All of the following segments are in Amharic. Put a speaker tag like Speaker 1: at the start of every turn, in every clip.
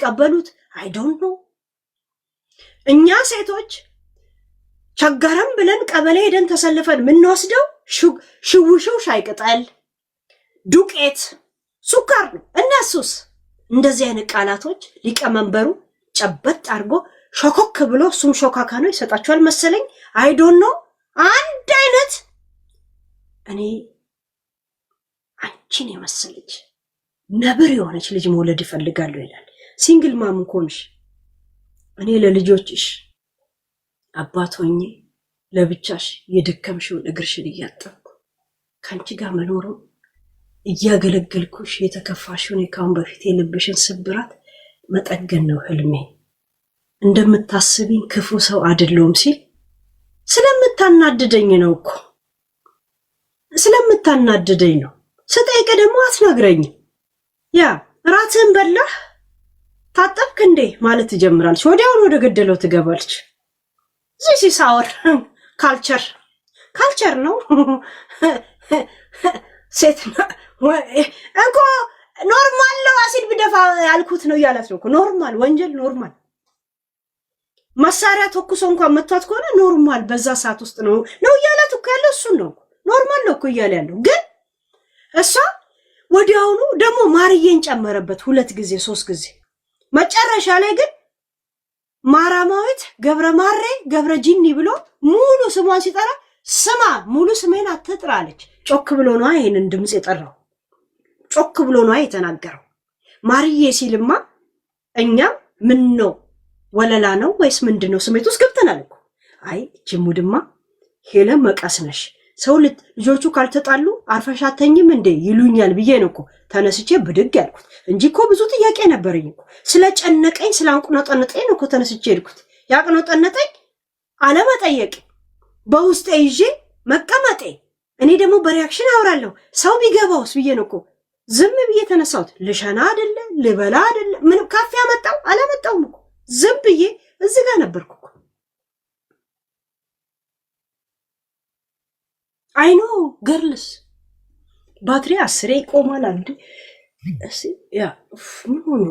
Speaker 1: የሚቀበሉት I don't know እኛ ሴቶች ቸገረም ብለን ቀበሌ ሄደን ተሰልፈን ምን ወስደው ሽውሽው ሻይ ቅጠል ዱቄት ሱካር ነው እነሱስ እንደዚህ አይነት ቃላቶች ሊቀመንበሩ ጨበጥ አርጎ ሾኮክ ብሎ ሱም ሾካካ ነው ይሰጣቸዋል መሰለኝ I don't know አንድ አይነት እኔ አንቺን የመሰለች ነብር የሆነች ልጅ መውለድ ይፈልጋሉ ይላል ሲንግል ማም ኮንሽ እኔ ለልጆችሽ አባት ሆኜ ለብቻሽ የደከምሽውን እግርሽን እያጠብኩ ካንቺ ጋር መኖር እያገለገልኩሽ የተከፋሽውን የካውን በፊት የልብሽን ስብራት መጠገን ነው ህልሜ እንደምታስቢኝ ክፉ ሰው አይደለም ሲል ስለምታናድደኝ ነው እኮ ስለምታናድደኝ ነው ስጠይቅ ደግሞ አትነግረኝ ያ ራትን በላህ ታጠብክ እንዴ ማለት ይጀምራልሽ ወዲያው ወደ ገደለው ትገባልሽ this is our culture ነው ሴትና እንኮ ኖርማል ነው አሲድ ብደፋ ያልኩት ነው ያላት ነው ኖርማል ወንጀል ኖርማል መሳሪያ ተኩሶ እንኳን መጥቷት ከሆነ ኖርማል በዛ ሰዓት ውስጥ ነው ያላት እኮ ያለው እሱ ነው ኖርማል ነው እኮ ያለ ያለው ግን እሷ ወዲያውኑ ደግሞ ማርዬን ጨመረበት 2 ጊዜ 3 ጊዜ መጨረሻ ላይ ግን ማራማዊት ገብረ ማሬ ገብረ ጂኒ ብሎ ሙሉ ስሟን ሲጠራ ስማ ሙሉ ስሜን አትጥራለች ጮክ ብሎ ነው ይሄንን ድምጽ የጠራው ጮክ ብሎ ነው የተናገረው ማርዬ ሲልማ እኛ ምን ነው ወለላ ነው ወይስ ምንድነው ስሜት ውስጥ ገብተናል እኮ አይ ጅሙድማ ሄለ መቀስነሽ ሰው ልጆቹ ካልተጣሉ አርፈሻተኝም እንዴ ይሉኛል ብዬ ነው እኮ ተነስቼ ብድግ ያልኩት እንጂ እኮ ብዙ ጥያቄ ነበርኝ እኮ ስለጨነቀኝ ስላንቁናጠነጠኝ ነው እኮ ተነስቼ ሄድኩት ያቅኖጠነጠኝ አለመጠየቅ በውስጤ ይዤ መቀመጤ እኔ ደግሞ በሪአክሽን አወራለሁ ሰው ቢገባውስ ብዬ ነው እኮ ዝም ብዬ ተነሳሁት ልሸና አይደለ ልበላ አይደለ ምን ካፌ አመጣው አላመጣውም እኮ ዝም ብዬ እዚህ ጋር ነበርኩ እኮ I know girls ባትሪ 10 ይቆማል አንዴ እሺ ያ ምን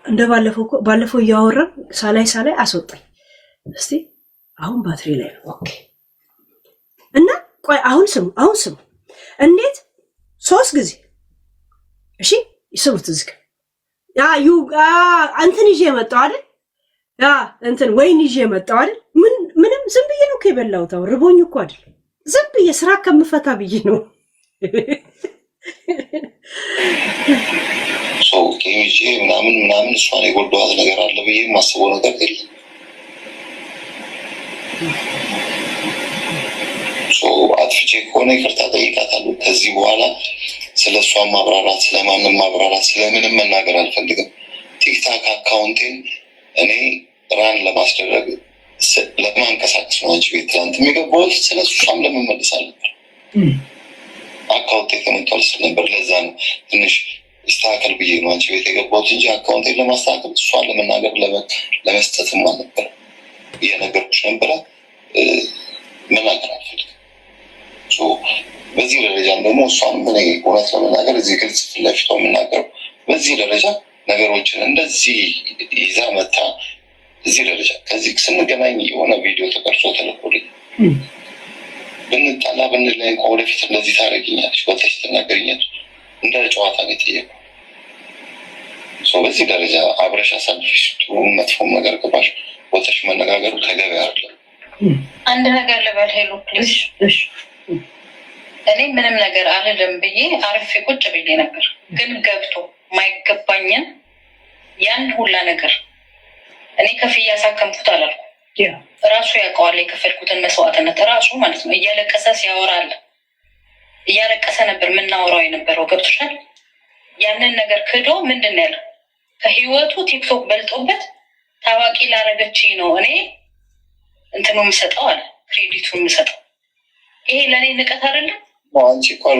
Speaker 1: እንደ ባለፈው ያወራን ሳላይ አስወጣኝ እስቲ አሁን ባትሪ ላይ ኦኬ እና ቆይ አሁን ስሙ እንዴት 3 ጊዜ እሺ ይስሩት ዝቅ ያ አንተን ይዤ መጣው አይደል ያ እንትን ወይን ይዤ መጣው አይደል ምንም ዝም ብዬ ነው ከበላው ታው ርቦኝ እኮ አይደል ዝም ብዬ ስራ ከምፈታ ብዬ ነው
Speaker 2: ሰው ከይጂ ምናምን እሷን የጎዳዋት ነገር አለ ብዬ ማስበው ነገር የለም አጥፍቼ ከሆነ ይቅርታ ጠይቃታለሁ ከዚህ በኋላ ስለሷ ማብራራት ስለማንም ማብራራት ስለምንም መናገር አልፈልግም ቲክታክ አካውንቴን እኔ ራን ለማስደረግ ለማንቀሳቀስ ነው እንጂ ትላንት የሚገባው ስለሷም ለመመለስ አለበት አካውንቴ ተመቷል ስለነበር ለዛ ነው ትንሽ ይስተካከል ብዬ ነው አንቺ ቤት የገባሁት እንጂ አካውንቴን ለማስተካከል እሷን ለመናገር ለመስጠትም አልነበረ የነገርኩሽ ነበረ መናገር አልፈልግም በዚህ ደረጃ ደግሞ እሷን ምን እውነት ለመናገር እዚህ ግልጽ ፍለፊቷ የምናገረው በዚህ ደረጃ ነገሮችን እንደዚህ ይዛ መታ እዚህ ደረጃ ከዚህ ስንገናኝ የሆነ ቪዲዮ ተቀርጾ ተልኮልኝ ብንጣላ ብንለያይ ወደፊት እንደዚህ ታደርጊኛለሽ ወጥተሽ ትናገሪኛለሽ እንደ ጨዋታ ነው የጠየቀው በዚህ ደረጃ አብረሽ አሳልፈሽ ጥሩ መጥፎ ነገር ገባሽ ወጥተሽ መነጋገሩ ተገቢ አይደለም
Speaker 3: አንድ ነገር ልበል ሄሎ ፕሊዝ እኔ ምንም ነገር አልልም ብዬ አርፌ ቁጭ ብዬ ነበር ግን ገብቶ ማይገባኝን ያን ሁላ ነገር እኔ ከፍያ ሳከምኩት አላልኩ ራሱ ያውቀዋል የከፈልኩትን መስዋዕትነት ራሱ ማለት ነው እያለቀሰ ሲያወራል እያለቀሰ ነበር ምናወራው የነበረው ገብቶሻል ያንን ነገር ክዶ ምንድን ነው ያለው ከህይወቱ ቲክቶክ በልጦበት ታዋቂ ላረገችኝ ነው እኔ እንትኑ የምሰጠው አለ ክሬዲቱን የምሰጠው ይሄ ለኔ ንቀት አይደለም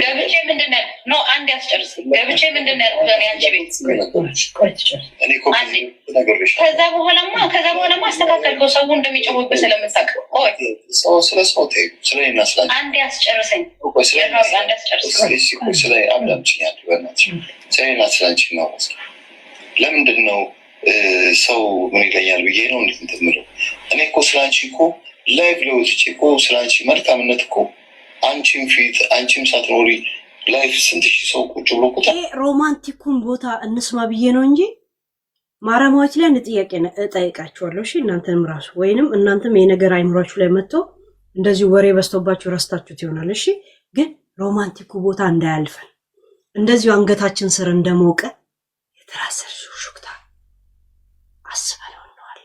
Speaker 3: ገብቼ ምንድን ነው አንድ ያስጨርስ ገብቼ ምንድን ነው ያልኩት እኔ አንቺ ቤት ከዛ በኋላማ አስተካከልከው ሰው እንደሚጮህብህ ስለምታውቅ አንድ ያስጨርሰኝ
Speaker 2: ለምንድን ነው ሰው ምን ይለኛል ብዬ ነው እንዴት እንትምረው እኔ እኮ ስላንቺ እኮ ላይቭ ለውጥቼ እኮ ስላንቺ መልካምነት እኮ አንቺም ፊት አንቺም ሳትኖሪ ላይፍ ስንት ሺህ ሰው ቁጭ ብሎ ቁጣ
Speaker 1: ሮማንቲኩን ቦታ እንስማ ብዬ ነው እንጂ ማራማዎች ላይ ጥያቄ እጠይቃችኋለሁ። እሺ እናንተም ራሱ ወይንም እናንተም የነገር አይምሯችሁ ላይ መጥቶ እንደዚህ ወሬ በስተውባችሁ ረስታችሁት ይሆናል። እሺ ግን ሮማንቲኩ ቦታ እንዳያልፈን እንደዚሁ አንገታችን ስር እንደሞቀ የተራሰር ሹክታ አስበለው ነዋል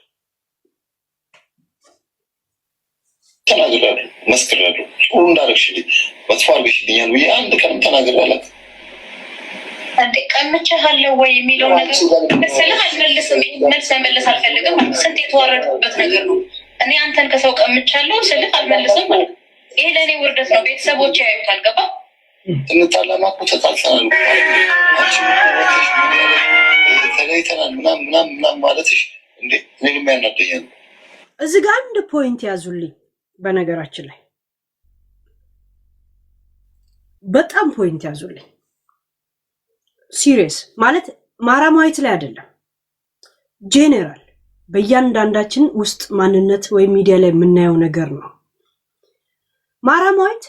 Speaker 2: ተናግራለሁ መስክራለሁ ጥሩ እንዳረግሽልኝ መጥፎ አድርገሽልኛል ብዬ አንድ ቀንም ተናግራለሁ።
Speaker 3: አንዴ ቀምቼሃለሁ ወይ የሚለው ነገር መሰለህ አልመልስም መልስ መመለስ አልፈልግም። ስንት የተዋረድኩበት ነገር ነው። እኔ አንተን ከሰው ቀምቻለሁ ስልህ አልመልስም ማለት ይሄ ለእኔ ውርደት ነው። ቤተሰቦቼ ያዩታል። ገባ
Speaker 2: እንጣላማ እኮ ተጣልተናል ተለያይተናል ምናምን ማለትሽ እንዴ እኔንም ያናደኛል።
Speaker 1: እዚህ ጋር አንድ ፖይንት ያዙልኝ። በነገራችን ላይ በጣም ፖይንት ያዙልኝ። ሲሪየስ ማለት ማራማዊት ላይ አይደለም፣ ጄኔራል በእያንዳንዳችን ውስጥ ማንነት ወይም ሚዲያ ላይ የምናየው ነገር ነው። ማራማዊት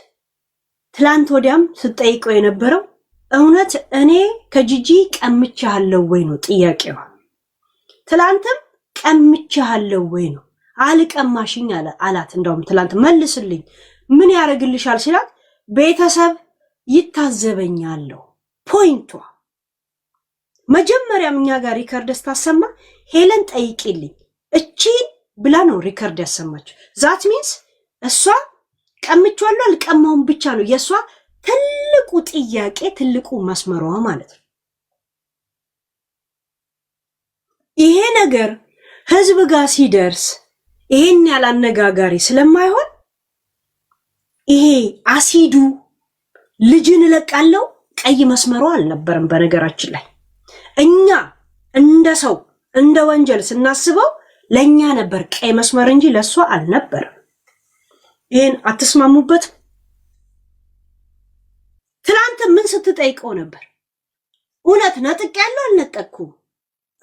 Speaker 1: ትላንት ወዲያም ስትጠይቀው የነበረው እውነት እኔ ከጂጂ ቀምቻለሁ ወይ ነው ጥያቄዋ። ትላንትም ቀምቻለሁ ወይ ነው አልቀማሽኝ አላት። እንደውም ትላንት መልስልኝ ምን ያደርግልሻል ሲላት ቤተሰብ ይታዘበኛለሁ። ፖይንቷ መጀመሪያም እኛ ጋር ሪከርድ ስታሰማ ሄለን ጠይቂልኝ እቺን ብላ ነው ሪከርድ ያሰማችው። ዛት ሚንስ እሷ ቀምቻለሁ አልቀማውም ብቻ ነው የእሷ ትልቁ ጥያቄ፣ ትልቁ መስመሯ ማለት ነው። ይሄ ነገር ህዝብ ጋር ሲደርስ ይሄን ያላነጋጋሪ ስለማይሆን ይሄ አሲዱ ልጅን ለቃለው ቀይ መስመሯ አልነበረም። በነገራችን ላይ እኛ እንደ ሰው እንደ ወንጀል ስናስበው ለኛ ነበር ቀይ መስመር እንጂ ለሷ አልነበረም። ይሄን አትስማሙበት? ትላንት ምን ስትጠይቀው ነበር? እውነት ነጥቅ ያለው አልነጠቅኩም።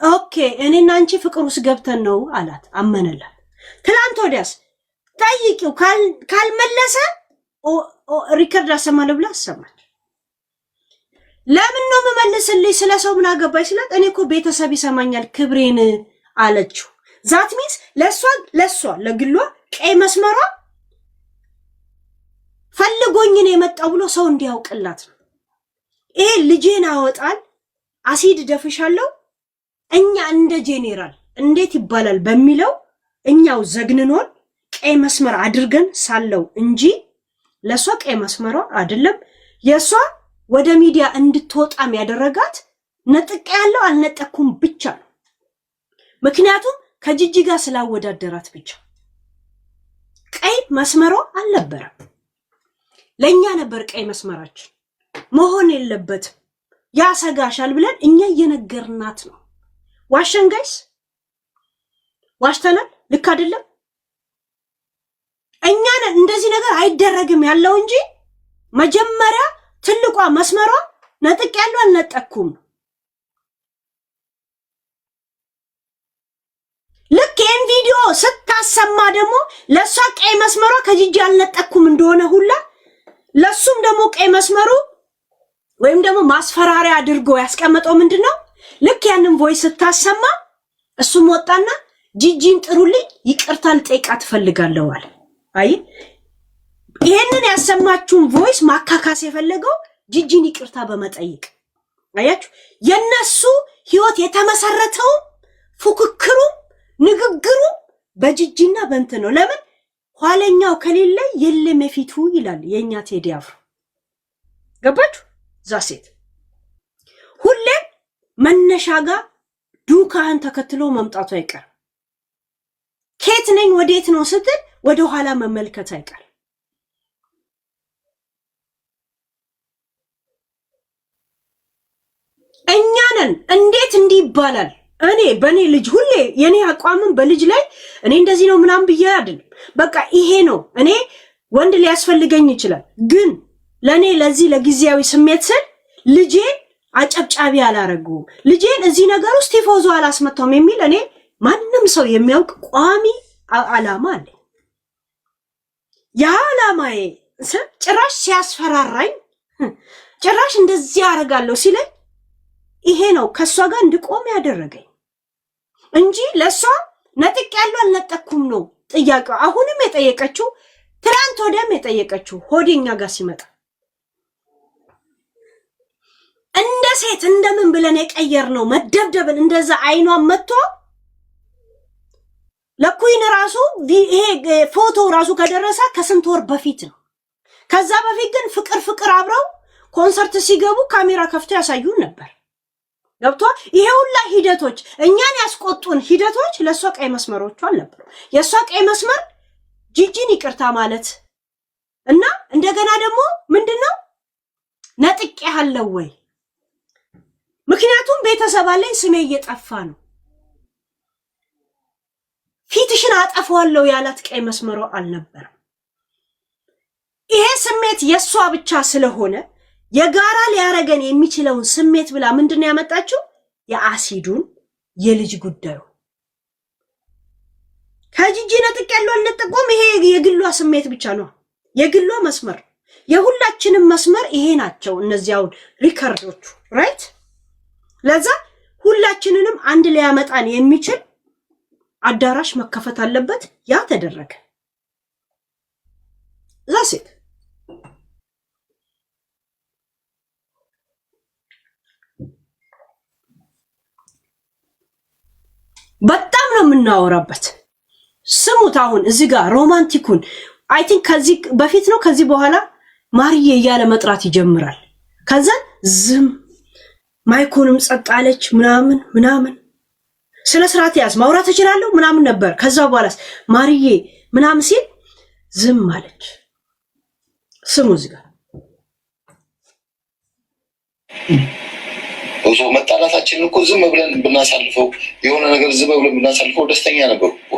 Speaker 1: ኦኬ እኔና አንቺ ፍቅር ውስጥ ገብተን ነው አላት፣ አመነላት። ትላንት ወዲያስ ጠይቂው ካልመለሰ ሪከርድ አሰማለሁ ብላ አሰማች። ለምን ነው መመልስልኝ ስለ ሰው ምን አገባኝ ስላት እኔ እኮ ቤተሰብ ይሰማኛል ክብሬን አለችው። ዛት ሚንስ ለሷ ለግሏ ቀይ መስመሯ ፈልጎኝን የመጣው ብሎ ሰው እንዲያውቅላት ነው። ይሄ ልጄን አወጣል አሲድ ደፍሻለሁ እኛ እንደ ጄኔራል እንዴት ይባላል በሚለው እኛው ዘግንኖን ቀይ መስመር አድርገን ሳለው እንጂ ለሷ ቀይ መስመሯ አይደለም። የሷ ወደ ሚዲያ እንድትወጣም ያደረጋት ነጥቅ ያለው አልነጠኩም ብቻ ነው። ምክንያቱም ከጂጂ ጋር ስላወዳደራት ብቻ ቀይ መስመሯ አልነበረም። ለኛ ነበር ቀይ መስመራችን መሆን የለበትም ያሰጋሻል ብለን እኛ እየነገርናት ነው። ዋሸን ጋይስ፣ ዋሽተናል። ልክ አይደለም። እኛ እንደዚህ ነገር አይደረግም ያለው እንጂ መጀመሪያ ትልቋ መስመሯ ነጥቅ ያለው አልነጠኩም። ልክ ይሄን ቪዲዮ ስታሰማ ደግሞ ለሷ ቀይ መስመሯ ከጂጂ አልነጠኩም እንደሆነ ሁላ ለሱም ደግሞ ቀይ መስመሩ ወይም ደግሞ ማስፈራሪያ አድርጎ ያስቀመጠው ምንድነው? ልክ ያንን ቮይስ ስታሰማ እሱም ወጣና ጂጂን ጥሩልኝ ይቅርታ ልጠይቃት ፈልጋለሁ አለ። አይ ይሄንን ያሰማችውን ቮይስ ማካካስ የፈለገው ጂጂን ይቅርታ በመጠየቅ አያችሁ። የነሱ ህይወት የተመሰረተው ፉክክሩ ንግግሩ በጂጂና በእንት ነው። ለምን ኋለኛው ከሌለ የለም የፊቱ ይላል የኛ ቴዲ አፍሮ። ገባችሁ? ዛሴት ሁሌ መነሻ ጋር ዱካን ተከትሎ መምጣቱ አይቀር። ከየት ነኝ ወዴት ነው ስትል ወደ ኋላ መመልከት አይቀር። እኛንን እንዴት እንዲህ ይባላል? እኔ በኔ ልጅ ሁሌ የኔ አቋምም በልጅ ላይ እኔ እንደዚህ ነው ምናምን ብዬ አይደለም። በቃ ይሄ ነው። እኔ ወንድ ሊያስፈልገኝ ይችላል፣ ግን ለኔ ለዚህ ለጊዜያዊ ስሜት ስል ልጄን አጨብጫቢ አላረጉም፣ ልጄን እዚህ ነገር ውስጥ ቲፎዞ አላስመታውም የሚል እኔ ማንም ሰው የሚያውቅ ቋሚ ዓላማ አለ። ያ ዓላማዬ ጭራሽ ሲያስፈራራኝ ጭራሽ እንደዚህ አደርጋለሁ ሲለኝ ይሄ ነው ከሷ ጋር እንድቆም ያደረገኝ እንጂ ለሷ ነጥቅ ያለው አልነጠኩም ነው ጥያቄው። አሁንም የጠየቀችው ትናንት ወዲያም የጠየቀችው ሆዴኛ ጋር ሲመጣ እንደ ሴት እንደምን ብለን የቀየር ነው መደብደብን እንደዛ አይኗን መጥቶ ለኩይን ራሱ ይሄ ፎቶ ራሱ ከደረሰ ከስንት ወር በፊት ነው። ከዛ በፊት ግን ፍቅር አብረው ኮንሰርት ሲገቡ ካሜራ ከፍቶ ያሳዩን ነበር። ገብቷ ይሄ ሁላ ሂደቶች እኛን ያስቆጡን ሂደቶች ለሷ ቀይ መስመሮቹ አልነበሩ። የሷ ቀይ መስመር ጂጂን ይቅርታ ማለት እና እንደገና ደግሞ ምንድነው ነጥቅ ያለው ወይ? ምክንያቱም ቤተሰብ አለኝ፣ ስሜ እየጠፋ ነው። ፊትሽን አጠፋዋለሁ ያላት ቀይ መስመሮ አልነበረም። ይሄ ስሜት የሷ ብቻ ስለሆነ የጋራ ሊያረገን የሚችለውን ስሜት ብላ ምንድነው ያመጣችው? የአሲዱን የልጅ ጉዳዩ ከጂጂ ነጥቅ ያለው አልነጠቆም። ይሄ የግሏ ስሜት ብቻ ነው፣ የግሏ መስመር። የሁላችንም መስመር ይሄ ናቸው እነዚያውን ሪከርዶቹ ራይት። ለዛ ሁላችንንም አንድ ሊያመጣን የሚችል አዳራሽ መከፈት አለበት። ያ ተደረገ። ዛሴት በጣም ነው የምናወራበት። ስሙት። አሁን እዚህ ጋር ሮማንቲኩን አይ ቲንክ ከዚህ በፊት ነው ከዚህ በኋላ ማርዬ እያለ መጥራት ይጀምራል። ከዛ ዝም ማይኮንም ጸጥ አለች ምናምን ስለ ስርዓት ያዝ ማውራት እችላለሁ ምናምን ነበር። ከዛ በኋላ ማርዬ ምናምን ሲል ዝም አለች። ስሙ እዚህ ጋር
Speaker 2: ብዙ መጣላታችን እኮ ዝም ብለን ብናሳልፈው የሆነ ነገር ዝም ብለን ብናሳልፈው ደስተኛ ነበር እኮ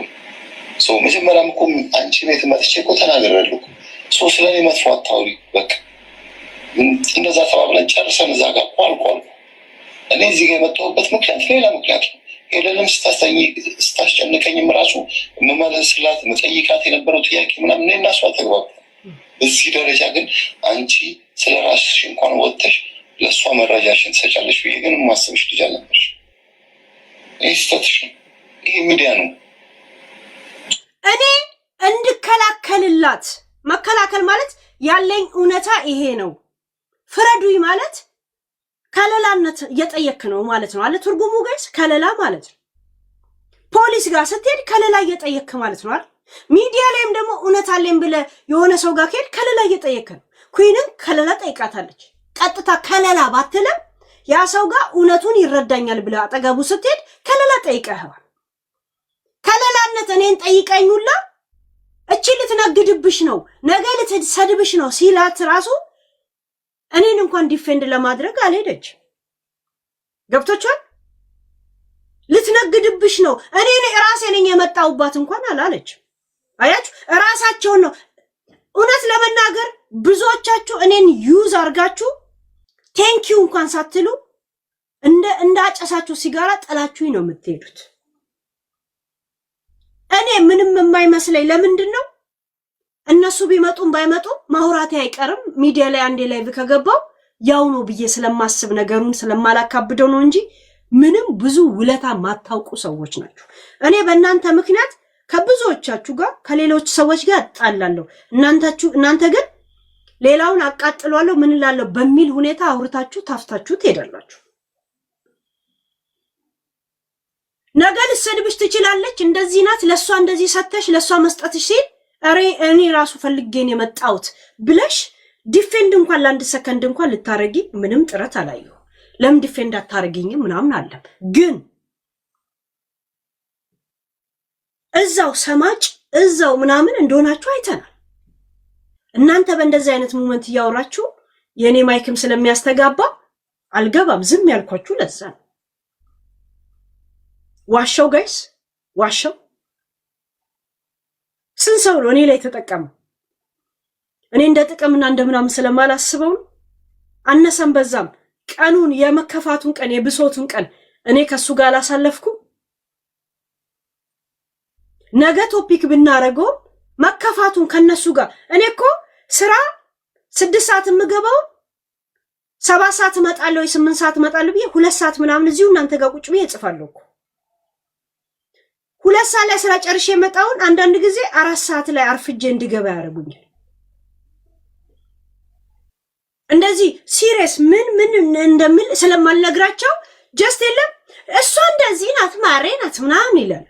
Speaker 2: ሰው። መጀመሪያም እኮ አንቺ ቤት መጥቼ እኮ ተናግሬያለሁ። ሰው ስለኔ መጥፎ አታውሪ፣ በቃ እንደዛ ተባብለን ጨርሰን እዛ ጋር ቋልቋል። እኔ እዚህ ጋር የመጣሁበት ምክንያት ሌላ ምክንያት ነው። ሄደንም ስታስጨንቀኝም ራሱ መመለስላት መጠይቃት የነበረው ጥያቄ ምናምን እኔ እና እሷ ተግባብተን፣ በዚህ ደረጃ ግን አንቺ ስለ ራስሽ እንኳን ወጥተሽ ለእሷ መረጃሽን ትሰጫለሽ ብዬ ግን ማሰብሽ ልጅ አልነበርሽ። ይህ ስተትሽ ነው። ይህ ሚዲያ ነው። እኔ
Speaker 1: እንድከላከልላት መከላከል ማለት ያለኝ እውነታ ይሄ ነው። ፍረዱኝ ማለት ከለላነት እየጠየክ ነው ማለት ነው አለ ትርጉሙ ጋይስ። ከለላ ማለት ነው። ፖሊስ ጋር ስትሄድ ከለላ እየጠየክ ማለት ነው አይደል? ሚዲያ ላይም ደግሞ እውነት አለኝ ብለ የሆነ ሰው ጋር ከሄድ ከለላ እየጠየክ ነው። ኩይንን ከለላ ጠይቃታለች። ቀጥታ ከለላ ባትልም ያ ሰው ጋር እውነቱን ይረዳኛል ብለ አጠገቡ ስትሄድ ከለላ ጠይቀህዋል። ከለላነት እኔን ጠይቀኙላ እቺ ልትነግድብሽ ነው ነገ ልትሰድብሽ ነው ሲላት ራሱ እኔን እንኳን ዲፌንድ ለማድረግ አልሄደች። ገብቶቻል? ልትነግድብሽ ነው እኔ ራሴ ነኝ የመጣውባት እንኳን አላለች። አያችሁ ራሳቸውን ነው። እውነት ለመናገር ብዙዎቻችሁ እኔን ዩዝ አርጋችሁ ቴንኪው እንኳን ሳትሉ እንዳጨሳችሁ ሲጋራ ጠላችሁኝ ነው የምትሄዱት። እኔ ምንም የማይመስለኝ ለምንድን ነው እነሱ ቢመጡም ባይመጡም ማውራቴ አይቀርም። ሚዲያ ላይ አንዴ ላይ ከገባው ያው ነው ብዬ ስለማስብ ነገሩን ስለማላካብደው ነው እንጂ ምንም ብዙ ውለታ ማታውቁ ሰዎች ናችሁ። እኔ በእናንተ ምክንያት ከብዙዎቻችሁ ጋር ከሌሎች ሰዎች ጋር እጣላለሁ። እናንተ ግን ሌላውን አቃጥሏለሁ ምን እላለሁ በሚል ሁኔታ አውርታችሁ ታፍታችሁ ትሄዳላችሁ። ነገ ልትሰድብሽ ትችላለች። እንደዚህ ናት ለሷ እንደዚህ ሰተሽ ለሷ መስጠትሽ ሲል እኔ ራሱ ፈልጌን የመጣሁት ብለሽ ዲፌንድ እንኳን ለአንድ ሰከንድ እንኳን ልታረጊ ምንም ጥረት አላየሁ። ለምን ዲፌንድ አታረጊኝም ምናምን አለም። ግን እዛው ሰማጭ እዛው ምናምን እንደሆናችሁ አይተናል። እናንተ በእንደዚህ አይነት ሞመንት እያወራችሁ የኔ ማይክም ስለሚያስተጋባ አልገባም ዝም ያልኳችሁ ለዛ ነው። ዋሻው ጋይስ ዋሻው ስንት ሰው ነው እኔ ላይ ተጠቀመው? እኔ እንደ ጥቅምና እንደምናምን ስለማላስበው አነሰም በዛም ቀኑን የመከፋቱን ቀን የብሶቱን ቀን እኔ ከሱ ጋር አላሳለፍኩም። ነገ ቶፒክ ብናረገው መከፋቱን ከነሱ ጋር እኔ እኮ ስራ 6 ሰዓት የምገባው 7 ሰዓት እመጣለሁ 8 ሰዓት እመጣለሁ ብዬ 2 ሰዓት ምናምን እዚሁ እናንተ ጋር ቁጭ ብዬ እጽፋለሁ እኮ 2 ሰዓት ላይ ስራ ጨርሼ የመጣውን አንዳንድ ጊዜ 4 ሰዓት ላይ አርፍጄ እንድገባ ያደርጉኛል። እንደዚህ ሲሪየስ ምን እንደሚል ስለማልነግራቸው ጀስት የለም እሷ እንደዚህ ናት ማሬ ናት ምናምን ይላል።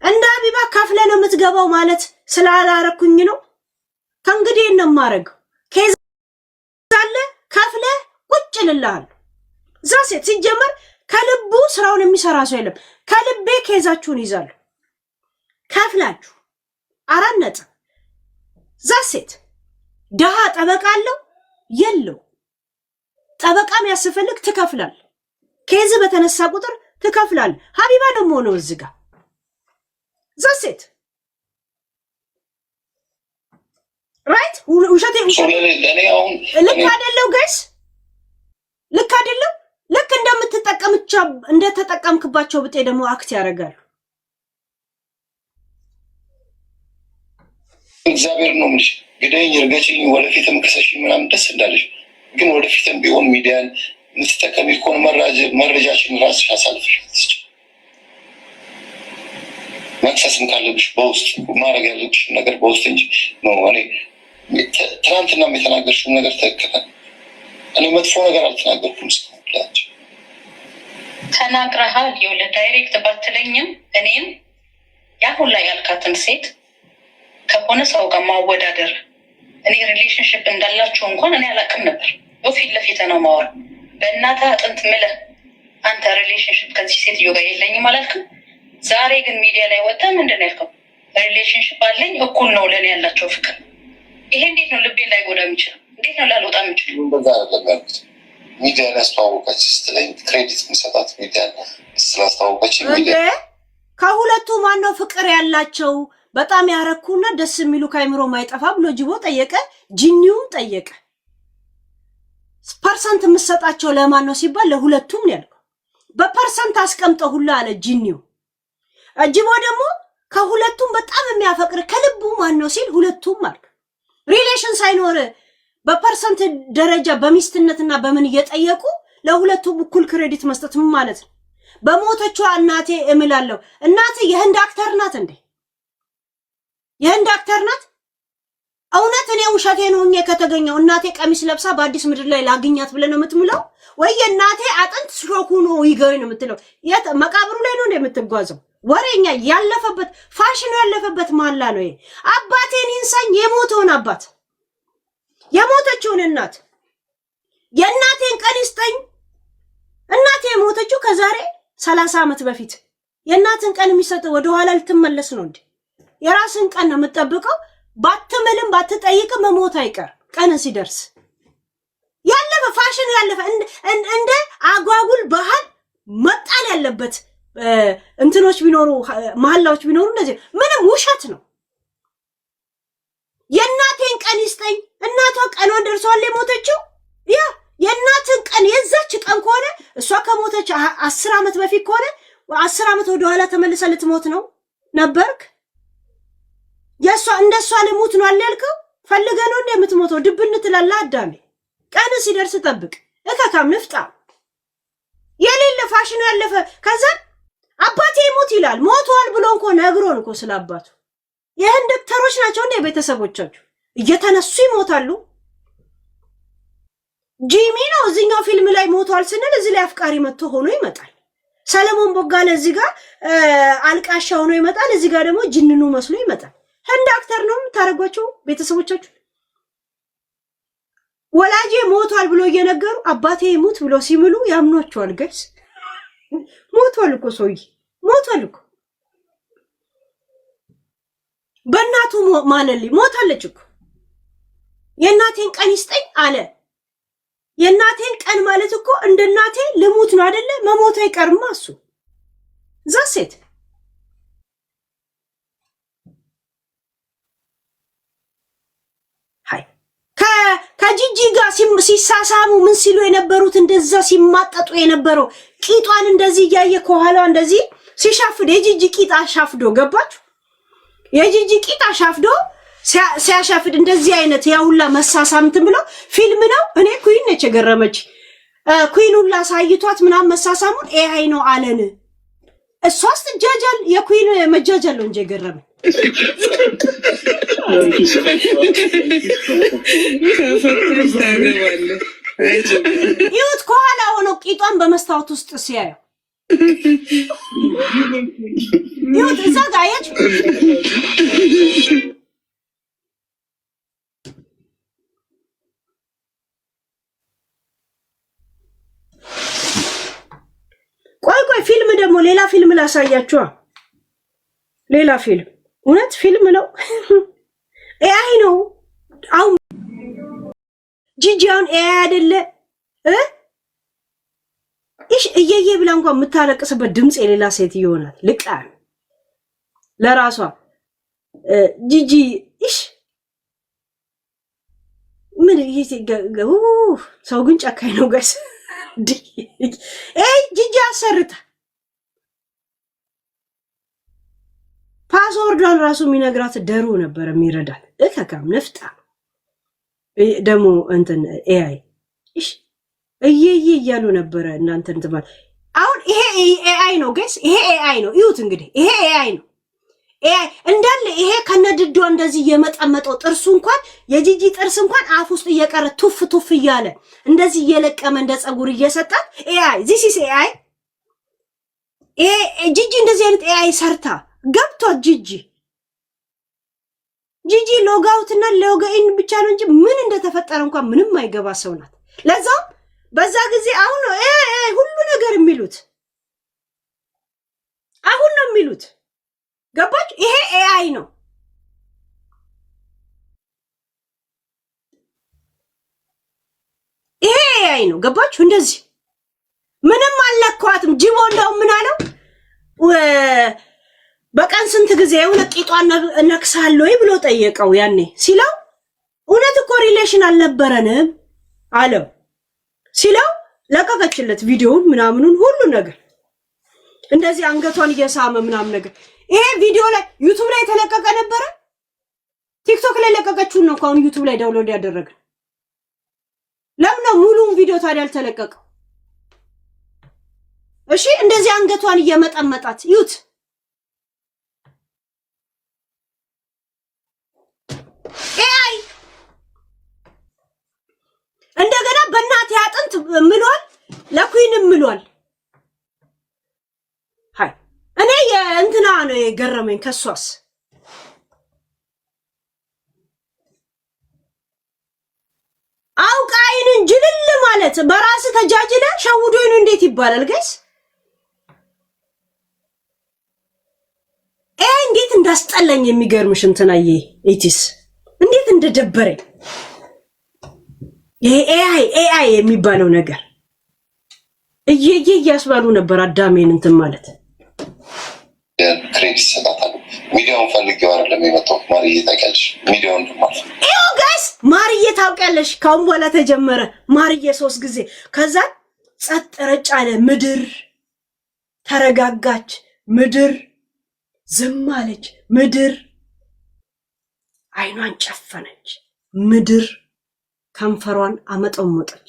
Speaker 1: እንደ ሀቢባ ከፍለ ነው የምትገባው ማለት ስላላረኩኝ ነው። ከእንግዲህ ነው የማረገው። ከዛለ ከፍለ ቁጭ ልልሃል። እዛ ሴት ሲጀመር ከልቡ ስራውን የሚሰራ ሰው የለም። ከልቤ ኬዛችሁን ይዛሉ ከፍላችሁ 4 ነጥብ። እዛ ሴት ደሃ ጠበቃ አለው የለው ጠበቃም ያስፈልግ ትከፍላል። ኬዝ በተነሳ ቁጥር ትከፍላል። ሀቢባ ደግሞ ነው እዚህ ጋር ዛሴት ራይት ውሸቴ ልክ አይደለም ጋይስ ልክ አይደለም። ልክ እንደተጠቀምክባቸው ብጤ ደግሞ አክት ያደርጋሉ።
Speaker 2: እግዚአብሔር ነው ምንሽ ግደኝ እርገጭኝ ወደፊትም ክሰሽኝ ምናምን ደስ እንዳለሽ ግን ወደፊትም ቢሆን ሚዲያን ምትጠቀሚ ከሆነ መረጃችን ራስሽ አሳልፈሽ ትስጪ። መክሰስም ካለብሽ በውስጥ ማድረግ ያለብሽ ነገር በውስጥ እንጂ ነው። እኔ ትናንትና የተናገርሽው ነገር ትክክል። እኔ መጥፎ ነገር አልተናገርኩም። ስላች
Speaker 3: ተናግረሃል። ይኸውልህ ዳይሬክት ባትለኝም እኔም ያ ሁላ ያልካትን ሴት ከሆነ ሰው ጋር ማወዳደር እኔ ሪሌሽንሽፕ እንዳላችሁ እንኳን እኔ አላውቅም ነበር። ፊት ለፊት ነው ማወራ። በእናትህ አጥንት ምለህ አንተ ሪሌሽንሽፕ ከዚህ ሴትዮ ጋር የለኝም አላልክም? ዛሬ ግን ሚዲያ ላይ ወጣ ምንድን ነው ያልከው? ሪሌሽንሽፕ አለኝ እኩል ነው ለኔ ያላቸው ፍቅር። ይሄ እንዴት ነው ልቤን ላይ ጎዳ የሚችለው? እንዴት ነው ላልወጣ የሚችለው?
Speaker 2: እንደዛ አይደለም። ሚዲያ ያስተዋወቀች ስትለኝ ክሬዲት ምሰጣት ሚዲያ ስላስተዋወቀች ሚዲያ
Speaker 1: ከሁለቱ ማነው ፍቅር ያላቸው በጣም ያረኩና ደስ የሚሉ ካይምሮ ማይጠፋ ብሎ ጅቦ ጠየቀ። ጂኒውም ጠየቀ። ፐርሰንት የምሰጣቸው ለማን ነው ሲባል ለሁለቱም ነው ያልከው። በፐርሰንት አስቀምጠው ሁላ አለ ጂኒው። ጅቦ ደግሞ ከሁለቱም በጣም የሚያፈቅር ከልቡ ማን ነው ሲል ሁለቱም አልክ። ሪሌሽን ሳይኖር በፐርሰንት ደረጃ በሚስትነትና በምን እየጠየቁ ለሁለቱም እኩል ክሬዲት መስጠት ምን ማለት ነው? በሞተችዋ እናቴ እምላለሁ። እናቴ የህንድ አክተር ናት እንዴ? የህንድ አክተር ናት? እውነት እኔ ውሸቴ ነው እኔ ከተገኘው እናቴ ቀሚስ ለብሳ በአዲስ ምድር ላይ ላግኛት ብለህ ነው የምትምለው? ወይ እናቴ አጥንት ሾኩ ነው ይገኝ ነው የምትለው? የት መቃብሩ ላይ ነው የምትጓዘው? ወሬኛ ያለፈበት ፋሽኑ ያለፈበት ማላ ነው ይሄ። አባቴን ይንሳኝ የሞተውን አባት የሞተችውን እናት የእናቴን ቀን ይስጠኝ። እናቴ የሞተችው ከዛሬ 30 ዓመት በፊት። የእናትን ቀን የሚሰጠው ወደ ኋላ ልትመለስ ነው እንዴ? የራስን ቀን ነው የምትጠብቀው። ባትምልም ባትጠይቅም መሞት አይቀር ቀን ሲደርስ። ያለፈ ፋሽኑ ያለፈ እንደ አጓጉል ባህል መጣል ያለበት እንትኖች ቢኖሩ መሐላዎች ቢኖሩ እንደዚህ ምንም ውሸት ነው። የእናቴን ቀን ይስጠኝ። እናቷ ቀኗን ደርሷል የሞተችው። ያ የእናትን ቀን የዛች ቀን ከሆነ እሷ ከሞተች 10 ዓመት በፊት ከሆነ 10 ዓመት ወደ ኋላ ተመልሳ ልትሞት ነው ነበርክ። የሷ እንደሷ ልሙት ነው አልልከው ፈልገ ነው እንደምትሞተው ድብን ትላለህ አዳሜ። ቀን ሲደርስ ጠብቅ እከካም ንፍጣ የሌለ ፋሽኑ ያለፈ ከዛ አባቴ ይሞት ይላል። ሞቷል ብሎ እንኳ ነግሮን እንኳ ስለአባቱ የህንድ ዶክተሮች ናቸው እንደ ቤተሰቦቻችሁ እየተነሱ ይሞታሉ። ጂሚ ነው እዚህኛው ፊልም ላይ ሞቷል ስንል እዚህ ላይ አፍቃሪ መጥቶ ሆኖ ይመጣል። ሰለሞን ቦጋለ እዚህ ጋር አልቃሻ ሆኖ ይመጣል። እዚህ ጋር ደግሞ ጅንኑ መስሎ ይመጣል። ህንድ አክተር ነው የምታረጓቸው ቤተሰቦቻችሁ። ወላጄ ሞቷል ብሎ እየነገሩ አባቴ ይሙት ብሎ ሲምሉ ያምኗቸዋል። ጋይስ ሞቷል እኮ ሰውዬ ሞቷል እኮ በእናቱ ማለልኝ ሞታለች እኮ። የእናቴን ቀን ይስጠኝ አለ። የእናቴን ቀን ማለት እኮ እንደ እናቴ ልሙት ነው አይደለ? መሞት አይቀርማ እሱ ዛሴት ከጂጂ ጋር ሲሳሳሙ ምን ሲሉ የነበሩት እንደዛ ሲማጠጡ የነበረው ቂጧን እንደዚህ እያየ ከኋላ እንደዚህ ሲሻፍድ የጂጂ ቂጣ ሻፍዶ ገባችሁ? የጂጂ ቂጣ ሻፍዶ ሲያሻፍድ እንደዚህ አይነት ያውላ መሳሳምትን ብሎ ፊልም ነው። እኔ ኩዊን ነች የገረመች ኩዊን ሁላ ሳይቷት ምናምን መሳሳሙን ኤአይ ነው አለን። እሷስ ትጃጃል የኩዊን መጃጃል ነው እንጂ የገረመ ይሁት ከኋላ ሆኖ ቂጧን በመስታወት ውስጥ ሲያየው ይሁት እዛ ጋር አያችሁ። ቆይ ፊልም ደግሞ ሌላ ፊልም ላሳያችኋ። ሌላ ፊልም እውነት ፊልም ነው ኤአይ ነው። አሁን ጂጂ አሁን ኤአይ አይደለ እሺ እየየ ብላ እንኳን የምታለቅስበት ድምፅ የሌላ ሴት ይሆናል። ልቃን ለራሷ ጂጂ እሺ ምን ይሄ ሰው ግን ጨካኝ ነው ጋይስ። ጂጂ አሰርታ ፓስወርዷን ራሱ የሚነግራት ደሩ ነበር የሚረዳት እከካም ነፍጣ ደግሞ እንትን ኤአይ እሺ እየየ እያሉ ነበረ እናንተ እንትባል። አሁን ይሄ ኤአይ ነው ጋይስ፣ ይሄ ኤአይ ነው። ይሁት እንግዲህ ይሄ ኤአይ ነው። ኤአይ እንዳለ ይሄ ከነድዷ እንደዚህ የመጠመጠው ጥርሱ እንኳን የጂጂ ጥርስ እንኳን አፍ ውስጥ እየቀረ ቱፍ ቱፍ እያለ እንደዚህ እየለቀመ እንደ ጸጉር እየሰጣት ኤአይ ዚስ ኢዝ ኤአይ። ጂጂ እንደዚህ አይነት ኤአይ ሰርታ ገብቷት ጂጂ ሎጋውትና ሎጋኢን ብቻ ነው እንጂ ምን እንደተፈጠረ እንኳን ምንም አይገባ ሰው ናት። ለዛም በዛ ጊዜ አሁን ነው ሁሉ ነገር የሚሉት አሁን ነው የሚሉት ገባች? ይሄ ኤአይ ነው። ይሄ ኤአይ ነው ገባችሁ? እንደዚህ ምንም አልለኳትም። ጅቦ እንደው ምን አለው በቀን ስንት ጊዜ እውነት ቂጧን ነክሳለሁ ብሎ ጠየቀው። ያኔ ሲለው እውነት እኮ ሪሌሽን አልነበረንም አለው። ሲለው ለቀቀችለት ቪዲዮውን ምናምኑን ሁሉ ነገር እንደዚህ አንገቷን እየሳመ ምናምን ነገር። ይሄ ቪዲዮ ላይ ዩቲዩብ ላይ ተለቀቀ ነበረ። ቲክቶክ ላይ ለቀቀችው ነው አሁን ዩቲዩብ ላይ ዳውንሎድ ያደረገ። ለምን ነው ሙሉውን ቪዲዮ ታዲያ አልተለቀቀው? እሺ እንደዚህ አንገቷን እየመጠመጣት ዩት ኤአይ እንደገና በእናት ያጥንት ምሏል፣ ለኩዊንም ምሏል። ሃይ እኔ የእንትና ነው የገረመኝ ከሷስ አውቃይንን ጅልል ማለት በራስ ተጃጅለ ሸውዶኝ ነው እንዴት ይባላል ጋይስ? እንዴት እንዳስጠላኝ የሚገርምሽ እንትናዬ ኢቲስ እንዴት እንደደበረኝ ይሄ ኤአይ የሚባለው ነገር እየየ እያስባሉ ነበር። አዳሜን እንትን ማለት
Speaker 2: ክሬዲት ሰጣታሉ። ሚዲያውን ፈልጌው አይደለም የመጣው ማርዬ ታውቂያለሽ። ሚዲያውን ማለት ይኸው ጋይስ ማርዬ ታውቂያለሽ። ካሁን በኋላ ተጀመረ ማርዬ 3 ጊዜ። ከዛ ጸጥ ረጭ አለ ምድር፣ ተረጋጋች ምድር፣ ዝም አለች ምድር፣ አይኗን ጨፈነች ምድር፣ ከንፈሯን አመጠመጠች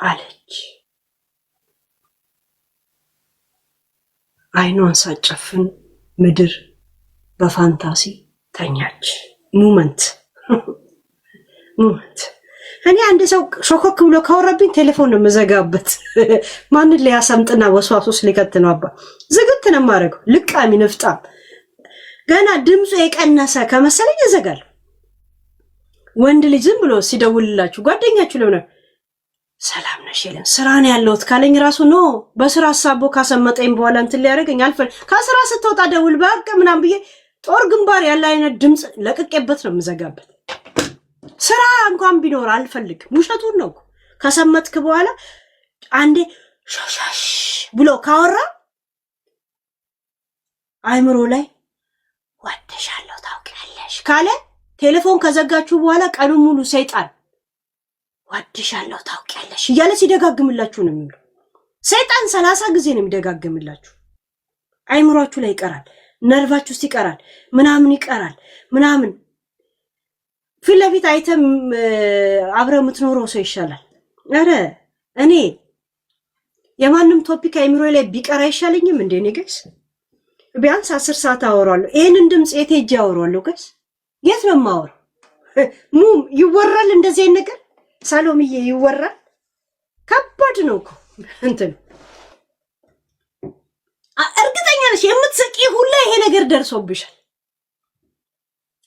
Speaker 2: አለች። አይኗን ሳጨፍን ምድር በፋንታሲ ተኛች። ሙመንት እኔ አንድ ሰው ሾኮክ ብሎ ካወራብኝ ቴሌፎን ነው የምዘጋበት። ማንን ሊያሰምጥና ወስዋሶስ ሊከት ነው አባ ዝግት ነው የማደርገው። ልቃሚ ንፍጣም ገና ድምፁ የቀነሰ ከመሰለኝ ይዘጋል። ወንድ ልጅ ዝም ብሎ ሲደውልላችሁ ጓደኛችሁ ለሆነ ሰላም ነሽ ይለን ስራ ነው ያለሁት ካለኝ ራሱ ነው በስራ ሐሳቦ ካሰመጠኝ በኋላ እንትን ሊያደርገኝ አልፈል ከስራ ስትወጣ ደውል በቃ ምናምን ብዬ
Speaker 1: ጦር ግንባር ያለ አይነት ድምፅ ለቅቄበት ነው የምዘጋበት። ስራ እንኳን ቢኖር አልፈልግም። ውሸቱን ነው። ከሰመጥክ በኋላ አንዴ ሻሻሽ ብሎ ካወራ አይምሮ ላይ ወደሻለሁ ታውቂያለሽ ካለ ቴሌፎን ከዘጋችሁ በኋላ ቀኑ ሙሉ ሰይጣን ወደሻለሁ ታውቂያለሽ እያለ ሲደጋግምላችሁ ነው የሚለው። ሰይጣን 30 ጊዜ ነው የሚደጋግምላችሁ። አይምሯችሁ ላይ ይቀራል፣ ነርቫችሁ ውስጥ ይቀራል፣ ምናምን ይቀራል ምናምን። ፊት ለፊት አይተም አብረ የምትኖረው ሰው ይሻላል። አረ እኔ የማንም ቶፒክ አይምሮ ላይ ቢቀር አይሻለኝም እንዴ? እኔ ጋይስ ቢያንስ 10 ሰዓት አወራለሁ። ይሄንን ድምጽ የት ሄጄ አወራለሁ? ጋይስ የት ነው የማወራው? ሙም ይወራል እንደዚህ ነገር ሳሎምዬ ይወራል። ከባድ ነው እኮ እንትን። እርግጠኛ ነሽ የምትሰቂ ሁላ ይሄ ነገር ደርሶብሻል።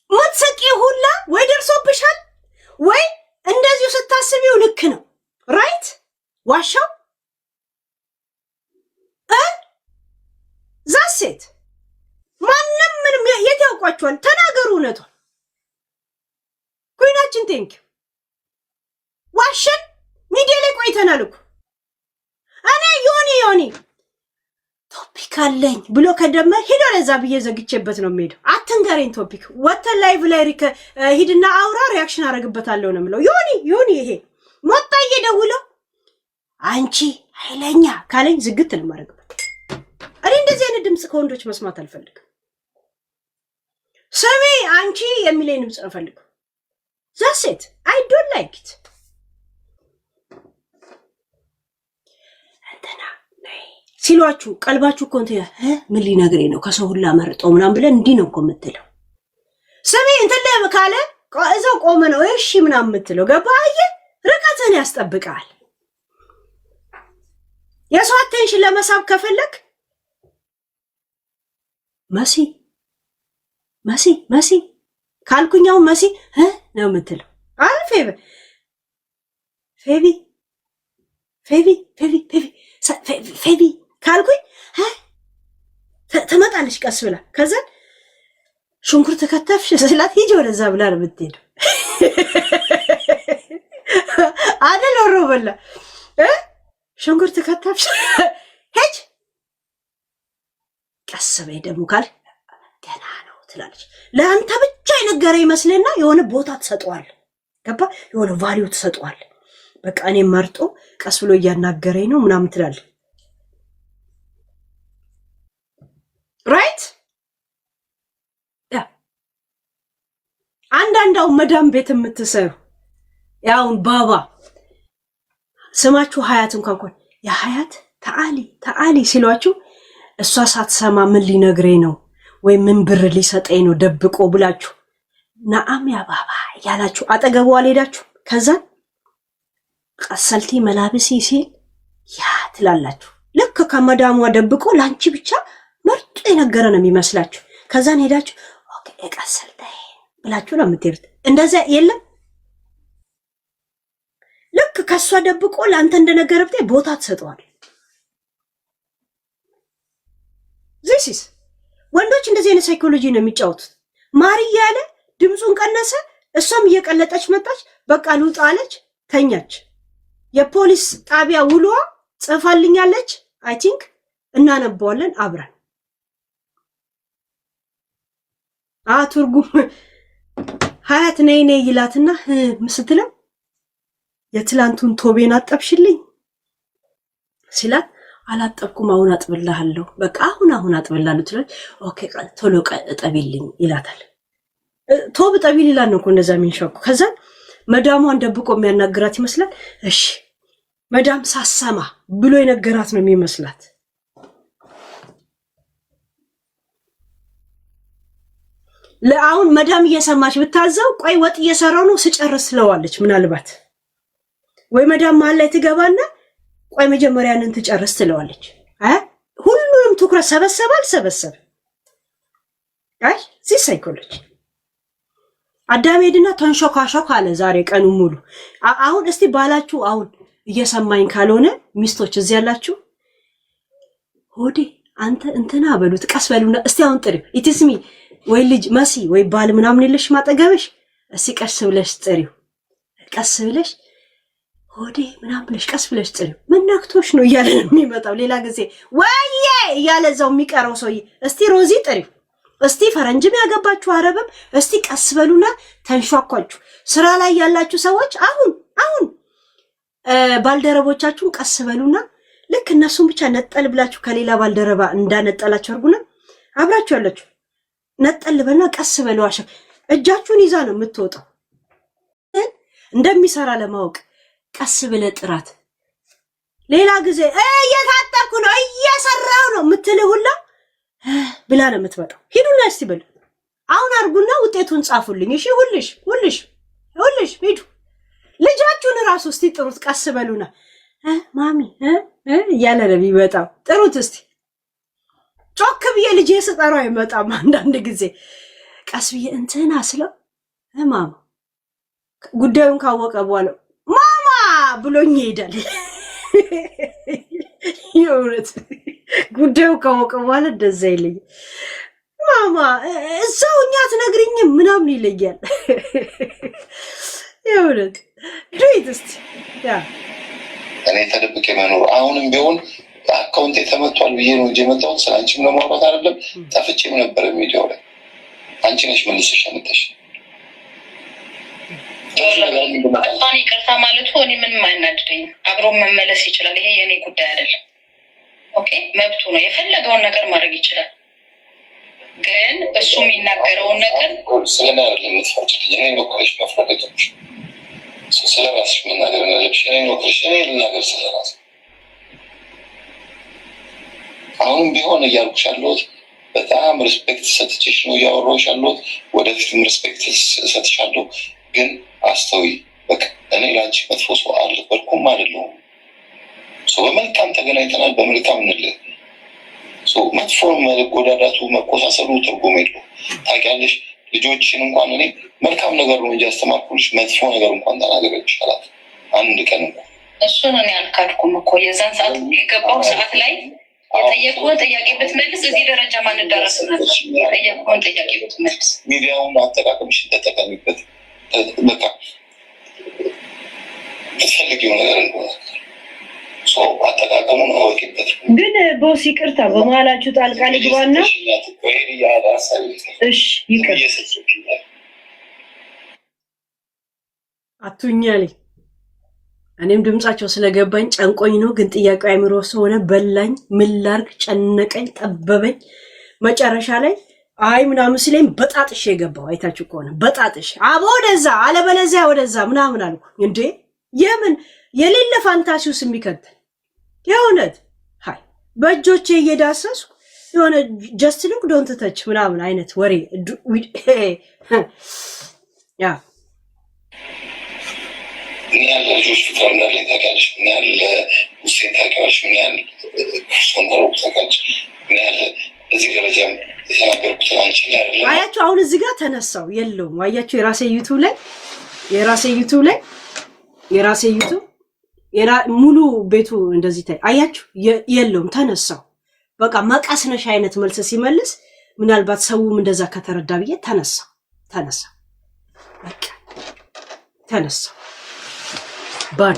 Speaker 1: የምትሰቂ ሁላ ወይ ደርሶብሻል ወይ እንደዚሁ ስታስቢው ልክ ነው። ራይት ዋሻው ዛሴት ማንም ምንም የት ያውቋቸዋል? ተናገሩ እውነቷን። ኩይናችን ቴንክ ዋሸን ሚዲያ ላይ ቆይተናል እኮ። እኔ ዮኒ ቶፒክ አለኝ ብሎ ከደመ ሄዶ ለዛ ብዬ ዘግቼበት ነው የምሄደው። አትንገረኝ ቶፒክ ወተን ላይቭ ላይ ሂድና አውራ ሪያክሽን አደርግበታለሁ ነው የምለው። ዮኒ ይሄ ሞጣ እየደውለው አንቺ ኃይለኛ ካለኝ ዝግት ነው የማደርግበት። እኔ እንደዚህ አይነት ድምጽ ከወንዶች መስማት አልፈልግም። ስሚ አንቺ የሚለኝ ድምጽ ነው ፈልገው። That's it. I don't like it. እንትና ሲሏችሁ ቀልባችሁ እኮ እንትን ምን ሊነግረኝ ነው ከሰው ሁላ መርጠው ምናምን ብለን እንዲህ ነው እኮ የምትለው። ስሚ እንትን ላይ ካለ እዛው ቆመ ነው እሺ ምናምን የምትለው። ገባ? አየህ ርቀትን ያስጠብቃል። የሰው አቴንሽን ለመሳብ ከፈለክ መሲ ካልኩኛው መሲ ነው የምትለው። አልፌ ፌቢ ካልኩኝ ትመጣለች ቀስ ብላ። ከዛ ሽንኩርት ከተፍሽ ስላት ሂጂ ወደዛ ብላ ነው የምትሄደው። አይደል ወሮ በላ ሽንኩርት ከተፍሽ ሄጅ ቀስ በይ ደግሞ ካል ገና ነው ትላለች። ለአንተ ብቻ የነገረ ይመስልና የሆነ ቦታ ትሰጠዋል። ገባ? የሆነ ቫልዩ ትሰጠዋል። በቃ እኔ መርጦ ቀስ ብሎ እያናገረኝ ነው ምናምን ትላለች። ራይት ያ አንዳንዳው መዳም ቤት የምትሰሩ ያውን ባባ ስማችሁ ሀያት እንኳን የሀያት ተአሊ ሲሏችሁ እሷ ሳትሰማ ምን ሊነግረኝ ነው ወይ ምን ብር ሊሰጠኝ ነው ደብቆ ብላችሁ ናአም ያ ባባ ያላችሁ አጠገቡ አልሄዳችሁ። ከዛ ቀሰልቲ መላብሲ ሲል ያ ትላላችሁ። ልክ ከመዳሟ ደብቆ ላንቺ ብቻ መርጦ የነገረ ነው የሚመስላችሁ። ከዛን ሄዳችሁ ኦኬ ቀሰልታይ ብላችሁ ነው የምትሄዱት። እንደዛ የለም። ልክ ከሷ ደብቆ ላንተ እንደነገረብኝ ቦታ ትሰጠዋል። ዚስ ወንዶች እንደዚህ አይነት ሳይኮሎጂ ነው የሚጫወቱት። ማሪ ያለ ድምፁን ቀነሰ፣ እሷም እየቀለጠች መጣች። በቃ ልውጣ አለች፣ ተኛች። የፖሊስ ጣቢያ ውሎ ጽፋልኛለች። አይ ቲንክ እናነበዋለን አብረን። ትርጉም ሀያት ነይ ይላትና ስትለው የትላንቱን ቶቤን አጠብሽልኝ ሲላት አላጠብኩም አሁን አጥብልሃለሁ። በቃ አሁን አጥብልሃለሁ ትላለች። ኦኬ ቶሎ ጠቢልኝ ይላታል። ቶብ ጠቢል ይላል ነው እኮ እንደዛ የሚንሻኩ። ከዛ መዳሟን ደብቆ የሚያናግራት ይመስላል። እሺ መዳም ሳሰማ ብሎ የነገራት ነው የሚመስላት። ለአሁን መዳም እየሰማች ብታዘው ቆይ ወጥ እየሰራው ነው ስጨርስ ስለዋለች። ምናልባት ወይ መዳም መሀል ላይ ትገባና ቆይ መጀመሪያ ነን ትጨርስ ትለዋለች። ሁሉንም ትኩረት ሰበሰብ አይ ዚህ ሳይኮሎጂ አዳም ሄድና ተንሾካሾክ አለ ዛሬ ቀኑ ሙሉ። አሁን እስቲ ባላችሁ አሁን እየሰማኝ ካልሆነ ሚስቶች እዚህ ያላችሁ ሆዴ አንተ እንትና በሉት ቀስ በሉና እስቲ አሁን ጥሪ ኢትስሚ ወይ ልጅ መሲ ወይ ባል ምናምን የለሽ ማጠገብሽ እስቲ ቀስ ብለሽ ጥሪው ቀስ ብለሽ ሆዴ ምናምን ብለሽ ቀስ ብለሽ ጥሪው ምን ነክቶሽ ነው እያለ ነው የሚመጣው ሌላ ጊዜ ወይዬ እያለ እዛው የሚቀረው ሰውዬ እስቲ ሮዚ ጥሪው እስቲ ፈረንጅም ያገባችሁ አረብም እስቲ ቀስ በሉና ተንሿኳችሁ ስራ ላይ ያላችሁ ሰዎች አሁን ባልደረቦቻችሁን ቀስ በሉና ልክ እነሱን ብቻ ነጠል ብላችሁ ከሌላ ባልደረባ እንዳነጠላችሁ አርጉና አብራችሁ ያላችሁ ነጠል በልና ቀስ በሏሽ እጃችሁን ይዛ ነው የምትወጣው እንደሚሰራ ለማወቅ ቀስ ብለ ጥራት ሌላ ጊዜ እየታጠብኩ ነው እየሰራው ነው የምትልህ ሁላ ብላ ነው የምትመጣው ሂዱና እስቲ በሉ አሁን አርጉና ውጤቱን ጻፉልኝ እሺ ሁልሽ ሂዱ ልጃችሁን ራሱ እስቲ ጥሩት ቀስ በሉና ማሚ እያለ ነው የሚመጣው ጥሩት እስቲ ጮክ ብዬ ልጄ ስጠራው አይመጣም አንዳንድ ጊዜ ቀስ ብዬ እንትና ስለው ማማ ጉዳዩን ካወቀ በኋላ ማማ ብሎኝ ይሄዳል ይውረት ጉዳዩ ካወቀ በኋላ እንደዛ ይለኝ ማማ እዛው እኛ ትነግሪኝም ምናምን ይለኛል ይውረት ዱይት እስቲ ያ
Speaker 2: እኔ ተደብቄ መኖር አሁንም ቢሆን አካውንት የተመቷል ብዬ ነው እንጂ የመጣሁት ስለአንቺም ለማውራት አይደለም ጠፍቼም ነበር ሚዲያው ላይ አንቺ ነሽ መልሰሽ ያመጣሽ
Speaker 3: አጣኒ ይቅርታ ማለቱ እኔ ምንም አይናድደኝም አብሮ መመለስ ይችላል ይሄ የኔ ጉዳይ አይደለም ኦኬ መብቱ ነው የፈለገውን ነገር ማድረግ ይችላል ግን እሱ የሚናገረውን ነገር
Speaker 2: ስለና አይደለም የምትፈርጂልኝ እኔ ወክለሽ መፍረድ ስለራስሽ መናገር ያለብሽ እኔ ወክለሽ እኔ ልናገር ስለራስ አሁንም ቢሆን እያልኩሽ ያለሁት በጣም ሪስፔክት ሰጥቼሽ ነው እያወራሁሽ ያለሁት ወደፊትም ሪስፔክት ሰጥሻለሁ ግን አስተውይ በቃ እኔ ለአንቺ መጥፎ ሰው አልነበርኩም አይደለሁም በመልካም ተገናኝተናል በመልካም እንልህ መጥፎ መጎዳዳቱ መቆሳሰሉ ትርጉም የለው ታውቂያለሽ ልጆችን እንኳን እኔ መልካም ነገር ነው እንጂ አስተማርኩልሽ መጥፎ ነገር እንኳን ተናገረች ይችላል አንድ ቀን እንኳን
Speaker 3: እሱን እኔ አልካድኩም እኮ የዛን ሰዓት የገባው ሰዓት ላይ የጠየቁህን ጥያቄ ብትመልስ እዚህ ደረጃ ማንደረስ ነበር የጠየቁህን ጥያቄ ብትመልስ
Speaker 2: ሚዲያውን አጠቃቀምሽን ተጠቀሚበት በቃ ትፈልጊው ነገር እንደሆነ አጠቃቀሙን አወቂበት
Speaker 1: ግን ቦስ ይቅርታ በመሀላችሁ ጣልቃ ልግባና እሺ ይቅር አቱኛሊ እኔም ድምጻቸው ስለገባኝ ጨንቆኝ ነው ግን ጥያቄው አይምሮ ስለሆነ በላኝ ምን ላርግ ጨነቀኝ ጠበበኝ መጨረሻ ላይ አይ ምናምን ሲለኝ በጣጥሽ የገባው አይታችሁ ከሆነ በጣጥሽ አቦ ወደዛ አለበለዚያ ወደዛ ምናምን አልኩ እንዴ የምን የሌለ ፋንታሲውስ የሚከተል የእውነት ሃይ በእጆቼ እየዳሰስኩ የሆነ ጀስት ሉክ ዶንት ተች ምናምን አይነት ወሬ ያ
Speaker 2: ምን ያህል ልጆች ፍቅር እንዳለኝ ታውቂያለሽ ምን ያህል ውስጤን ታውቂያለሽ ምን ያህል ክርስቶን ተረቡ ታውቂያለሽ ምን ያህል እዚህ ደረጃም የተናገርኩትን አንቺን አይደለም
Speaker 1: አያችሁ አሁን እዚህ ጋር ተነሳው የለውም አያችሁ የራሴ ዩቱብ ሙሉ ቤቱ እንደዚህ ታይ አያችሁ የለውም ተነሳው በቃ መቀስነሽ አይነት መልስ ሲመልስ ምናልባት ሰውም እንደዛ ከተረዳ ብዬ ተነሳ በቃ ተነሳ ባዶ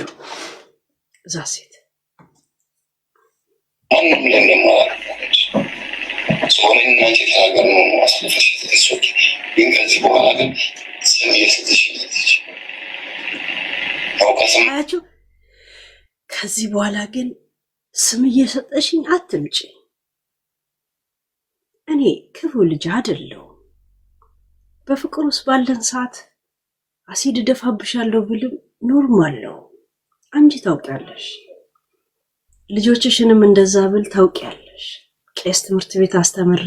Speaker 1: ዛሴት
Speaker 2: ማንም ለማለት ሶኔን አንቺ ታገር ነው አስለፈሽ ተሰጥቶ ግን ከዚህ በኋላ ግን ስም እየሰጥሽ
Speaker 1: አያችሁ ከዚህ በኋላ ግን ስም እየሰጠሽኝ አትምጪ እኔ ክፉ ልጅ አይደለሁም በፍቅር ውስጥ ባለን ሰዓት አሲድ ደፋብሻለሁ ብልም ኖርማል ነው አንቺ ታውቂያለሽ ልጆችሽንም እንደዛ ብል ታውቂያለሽ ቄስ ትምህርት ቤት አስተምሬ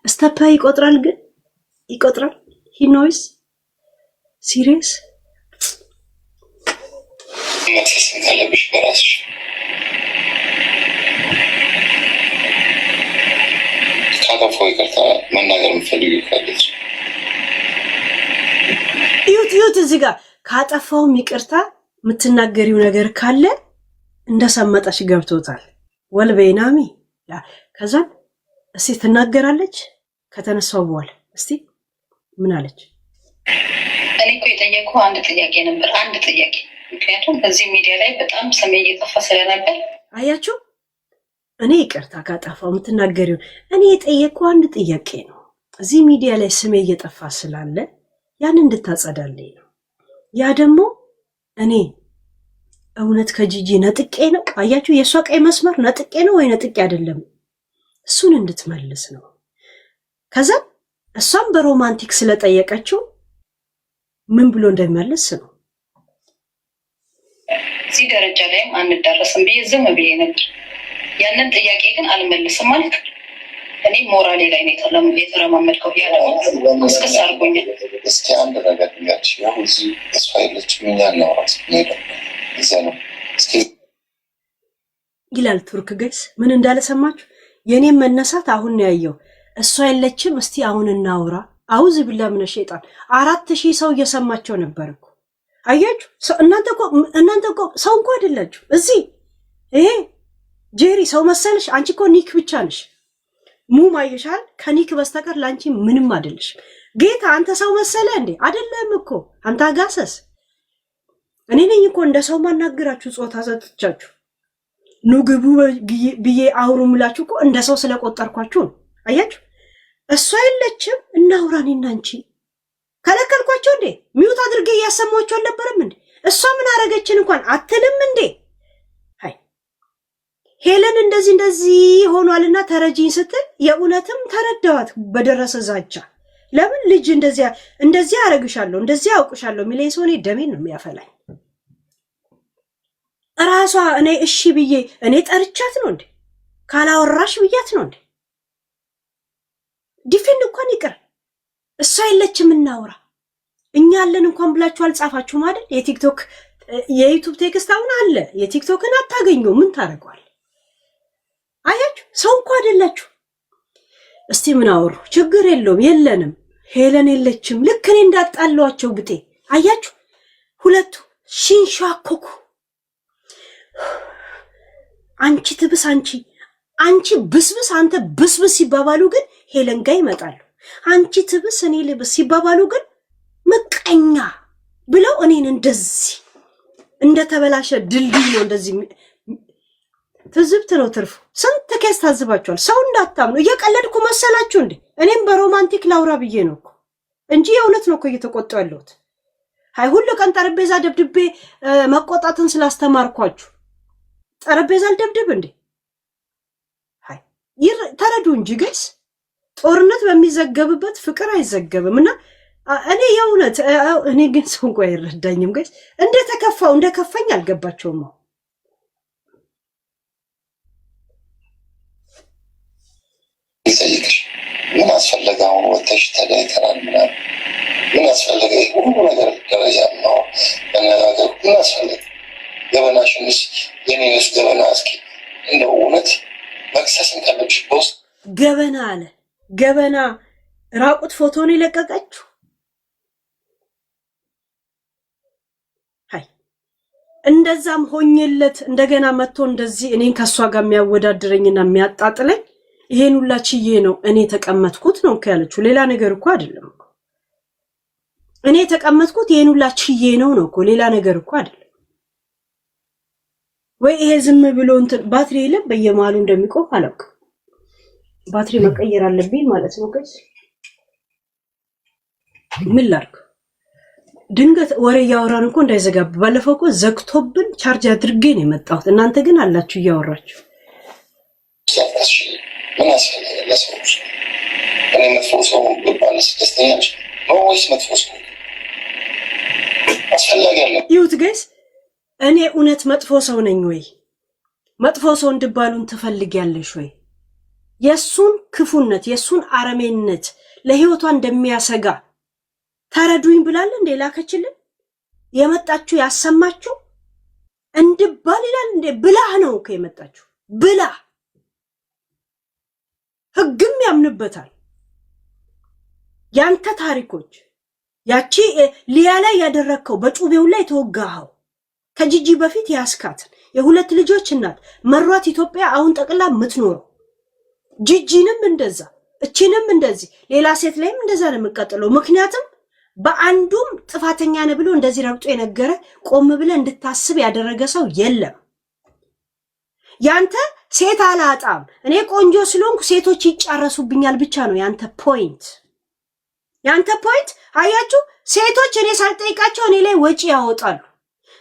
Speaker 1: ስቴፕ ይቆጥራል ግን ይቆጥራል ሂ ኖይስ ሲሪየስ
Speaker 2: መክሰስን ካለብሽ በራስሽ ካጠፋው ይቅርታ መናገር የምትፈልጊው ካለች
Speaker 1: ዩት እዚህ ጋር ካጠፋውም ይቅርታ የምትናገሪው ነገር ካለ እንደሰመጠሽ ገብቶታል ወልበይናሚ ከዛ እስቲ ትናገራለች ከተነሳው በኋላ እስቲ ምን አለች?
Speaker 3: እኔ እኮ የጠየኩህ አንድ ጥያቄ ነበር፣ አንድ ጥያቄ። ምክንያቱም በዚህ ሚዲያ ላይ በጣም ስሜ እየጠፋ ስለነበር
Speaker 1: አያችሁ። እኔ ይቅርታ ካጠፋው የምትናገሪው እኔ የጠየኩህ አንድ ጥያቄ ነው። እዚህ ሚዲያ ላይ ስሜ እየጠፋ ስላለ ያን እንድታጸዳልኝ ነው። ያ ደግሞ እኔ እውነት ከጂጂ ነጥቄ ነው? አያችሁ፣ የእሷ ቀይ መስመር ነጥቄ ነው ወይ ነጥቄ አይደለም? እሱን እንድትመልስ ነው። ከዛም እሷም በሮማንቲክ ስለጠየቀችው ምን ብሎ እንደሚመልስ ነው።
Speaker 3: እዚህ ደረጃ ላይም አንዳረስም ብዬ ዝም ብዬ ነበር። ያንን ጥያቄ ግን አልመልስም ማለት እኔ ሞራሌ ላይ ነው የተረማመድከው። ያ ደግሞ እስክስ አድርጎኛል።
Speaker 2: እስኪ አንድ ነገር ያች ያው እዚህ እሷ የለችም እኛ ነው ራስ እዛ ነው እስኪ
Speaker 1: ይላል ቱርክ። ገይስ ምን እንዳለ ሰማችሁ? የኔም መነሳት አሁን ነው ያየው። እሷ የለችም እስቲ አሁን እናውራ። አውዝ ቢላ ምን ሸይጣን 4000 ሰው እየሰማቸው ነበር እኮ አያችሁ። እናንተ እኮ ሰው እንኳን አይደላችሁ። እዚህ ይሄ ጄሪ ሰው መሰለሽ? አንቺ እኮ ኒክ ብቻ ነሽ። ሙም አይሻል ከኒክ በስተቀር ላንቺ ምንም አይደለሽ። ጌታ አንተ ሰው መሰለ እንዴ? አይደለም እኮ አንተ አጋሰስ። እኔ ነኝ እኮ እንደ ሰው ማናገራችሁ ጾታ ሰጥቻችሁ ንግቡ ብዬ አውሩ ምላችሁ እኮ እንደ ሰው ስለቆጠርኳችሁ ነው። አያችሁ እሷ የለችም እናውራ እኔና አንቺ ከለከልኳቸው እንዴ? ሚውት አድርጌ እያሰማችሁ አልነበረም እንዴ? እሷ ምን አረገችን እንኳን አትልም እንዴ? ሃይ ሄለን እንደዚህ ሆኗልና ተረጂኝ ስትል የእውነትም ተረዳዋት በደረሰ ዛቻ። ለምን ልጅ እንደዚህ አረግሻለሁ እንደዚህ አውቅሻለሁ የሚለኝ ሰው እኔ ደሜን ነው የሚያፈላኝ። ራሷ እኔ እሺ ብዬ እኔ ጠርቻት ነው እንዴ? ካላወራሽ ብያት ነው እንዴ? ዲፌንድ እንኳን ይቅር እሷ የለችም እናውራ እኛ አለን እንኳን ብላችሁ አልጻፋችሁም አይደል? የቲክቶክ የዩቲዩብ ቴክስት አሁን አለ። የቲክቶክን አታገኙ ምን ታደርጓል? አያችሁ ሰው እንኳን አይደላችሁ። እስቲ ምን አወሩ? ችግር የለውም የለንም። ሄለን የለችም ልክ እኔ እንዳጣሏቸው ብጤ። አያችሁ ሁለቱ ሽንሻኮኩ። አንቺ ትብስ አንቺ ብስብስ አንተ ብስብስ ሲባባሉ ግን ሄለን ጋር ይመጣሉ። አንቺ ትብስ እኔ ልብስ ሲባባሉ ግን ምቀኛ ብለው እኔን እንደዚህ እንደተበላሸ ድልድይ ነው እንደዚህ ትዝብት ነው ትርፉ። ስንት ኬስ ታዝባችኋል። ሰው እንዳታምኑ እየቀለድኩ መሰላችሁ እንዴ? እኔም በሮማንቲክ ላውራ ብዬ ነው እኮ እንጂ የእውነት ነው እኮ እየተቆጣሁ ያለሁት። አይ ሁሉ ቀን ጠረጴዛ ደብድቤ መቆጣትን ስላስተማርኳችሁ ጠረጴዛ አልደብድብ እንዴ? አይ ተረዱ እንጂ ጋይስ ጦርነት በሚዘገብበት ፍቅር አይዘገብም። እና እኔ የእውነት እኔ ግን ሰው እንኳን አይረዳኝም ጋይስ። እንደከፋኝ አልገባቸውም።
Speaker 2: ይጠይቅሽ ምን አስፈለገ? አሁን ወተሽ ተለያይተናል ምናምን ምን አስፈለገ? ሁሉ ነገር ደረጃ ነው መነጋገር ምን አስፈለገ? ገበናሽንስ የኔንስ ገበና እስኪ እንደው እውነት መክሰስን ካለብሽ በውስጥ
Speaker 1: ገበና አለ ገበና ራቁት ፎቶ ነው የለቀቀችው። ሃይ እንደዛም ሆኝለት እንደገና መጥቶ እንደዚህ እኔን ከሷ ጋር የሚያወዳድረኝና የሚያጣጥለኝ ይሄን ሁላ ችዬ ነው እኔ ተቀመጥኩት ነው ያለችው። ሌላ ነገር እኮ አይደለም እኮ እኔ ተቀመጥኩት ይሄን ሁላ ችዬ ነው እኮ ሌላ ነገር እኮ አይደለም። ወይ ይሄ ዝም ብሎ እንትን ባትሪ የለም በየማሉ እንደሚቆም አላውቅም። ባትሪ መቀየር አለብኝ ማለት ነው ጋይስ። ምን ላድርግ? ድንገት ወሬ እያወራን እኮ እንዳይዘጋብ ባለፈው እኮ ዘግቶብን ቻርጅ አድርጌ ነው የመጣሁት። እናንተ ግን አላችሁ እያወራችሁ።
Speaker 2: ምን አስፈለገ ለሰዎች? እኔ መጥፎ ሰው ብባልስ ደስተኛ ነሽ ነው ወይስ መጥፎ ሰው አስፈላጊ አለ?
Speaker 1: ይሁት ጋይስ እኔ እውነት መጥፎ ሰው ነኝ ወይ? መጥፎ ሰው እንድባሉን ትፈልጊያለሽ ወይ? የሱን ክፉነት የሱን አረሜነት ለህይወቷ እንደሚያሰጋ ተረዱኝ ብላል እንዴ ላከችልን? የመጣችሁ ያሰማችሁ እንድባል ይላል እንዴ? ብላህ ነው እኮ የመጣችሁ ብላህ ህግም ያምንበታል። ያንተ ታሪኮች ያቺ ሊያ ላይ ያደረከው በጩቤው ላይ ተወጋኸው ከጂጂ በፊት ያስካትን የሁለት ልጆች እናት መሯት ኢትዮጵያ አሁን ጠቅላ የምትኖረው ጂጂንም እንደዛ እቺንም እንደዚህ ሌላ ሴት ላይም እንደዛ ነው የምቀጥለው። ምክንያቱም በአንዱም ጥፋተኛ ነህ ብሎ እንደዚህ ረግጦ የነገረ ቆም ብለህ እንድታስብ ያደረገ ሰው የለም። ያንተ ሴት አላጣም እኔ ቆንጆ ስለሆንኩ ሴቶች ይጫረሱብኛል ብቻ ነው ያንተ ፖይንት። ያንተ ፖይንት አያችሁ፣ ሴቶች እኔ ሳልጠይቃቸው እኔ ላይ ወጪ ያወጣሉ።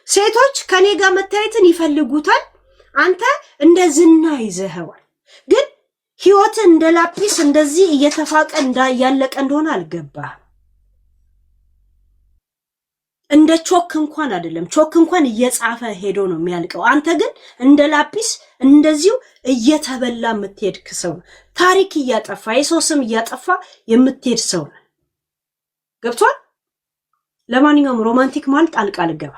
Speaker 1: ሴቶች ከኔ ጋር መታየትን ይፈልጉታል። አንተ እንደ ዝና ይዘኸዋል። ግን ህይወት እንደ ላጲስ እንደዚህ እየተፋቀ ያለቀ እንደሆነ አልገባህም። እንደ ቾክ እንኳን አይደለም፣ ቾክ እንኳን እየጻፈ ሄዶ ነው የሚያልቀው። አንተ ግን እንደ ላጲስ እንደዚሁ እየተበላ የምትሄድ ሰው፣ ታሪክ እያጠፋ የሰው ስም እያጠፋ የምትሄድ ሰው ነው። ገብቷል? ለማንኛውም ሮማንቲክ ማለት ጣልቃ ልገባ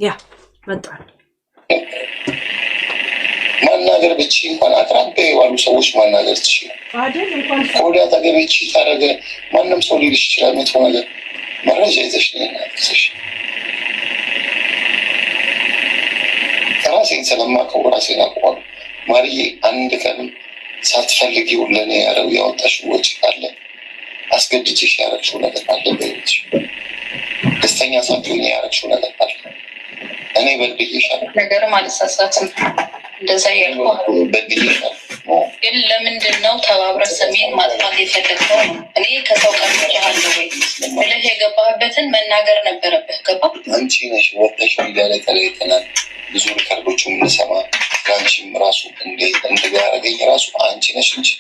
Speaker 1: ያ መጣል
Speaker 2: ማናገር ብቻ እንኳን አቅራቢያ የዋሉ ሰዎች ማናገር ትችላል
Speaker 1: አይደል? እንኳን
Speaker 2: ኮዳ ተገበች ታረገ ማንም ሰው ሊልሽ ይችላል። መጥፎ ነገር መረጃ ይዘሽ ነው ያልከሽ። ራሴን ስለማውቀው ራሴን አውቀዋለሁ። ማርዬ አንድ ቀን ሳትፈልጊው ለእኔ ያወጣሽው ወጪ ካለ አስገድጄሽ ያረግሽው ነገር አለ በይች ደስተኛ ሳትሆኚ ያረግሽው ነገር አለ። እኔ በድዬሻለሁ
Speaker 3: ነገርም አልሳሳትም። እንደዛ ያልኩ
Speaker 2: በድዬሻለሁ።
Speaker 3: ግን ለምንድን ነው ተባብረህ ስሜን ማጥፋት የፈለግከው? እኔ ከሰው ቀርቻለሁ ወይ ብለህ የገባህበትን መናገር ነበረብህ። ገባ?
Speaker 2: አንቺ ነሽ ወጥተሽ ሚዲያ ላይ ተለያይተናል ብዙ ሪከርዶቹ የምንሰማ ከአንቺም ራሱ እንደጋ ያደረገኝ ራሱ አንቺ ነሽ እንጂ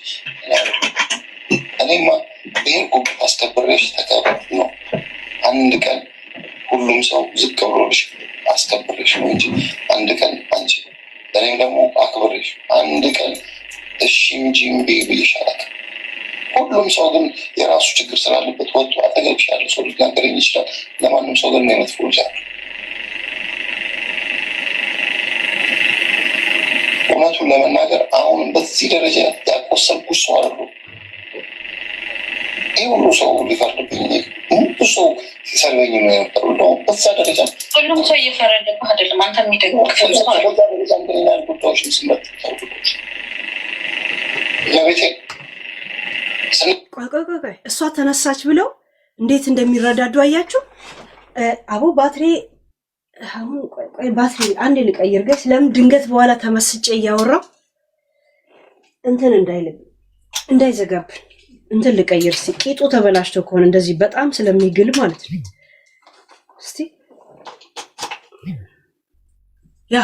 Speaker 2: እኔማ ይህን ጉብት አስከብሬሽ ተቀበል ነው። አንድ ቀን ሁሉም ሰው ዝቅ ብሎልሽ አስከብሬሽ ነው እንጂ አንድ ቀን አንቺ እኔም ደግሞ አክብሬሽ አንድ ቀን እሺ እንጂ እምቢ ብዬሽ አላውቅም። ሁሉም ሰው ግን የራሱ ችግር ስላለበት ወጥቶ አጠገብሽ ያለ ሰው ሊናገረኝ ይችላል። ለማንም ሰው ግን መጥፎ ልጅ አለ። እውነቱን ለመናገር አሁንም በዚህ ደረጃ ያቆሰልኩሽ ሰው አሉ። ይህ ሁሉ ሰው ሊፈርድብኝ ብዙ ሰው ሲሰርበኝ ነው የነበሩ ነው። በዛ ደረጃ
Speaker 3: ሁሉም ሰው እየፈረደብህ አይደለም። አንተ የሚደግፍ
Speaker 2: ጉዳዮችን ስመት ለቤቴ
Speaker 1: ቆይ እሷ ተነሳች ብለው እንዴት እንደሚረዳዱ አያችሁ? አቡ ባትሪ አሁን ቆይ ባትሪ አንዴ ልቀይር ጋይስ። ለምን ድንገት በኋላ ተመስጬ እያወራው እንትን እንዳይዘጋብን እንትን ልቀይር። እስቲ ቂጡ ተበላሽቶ ከሆነ እንደዚህ በጣም ስለሚግል ማለት ነው። እስቲ ያ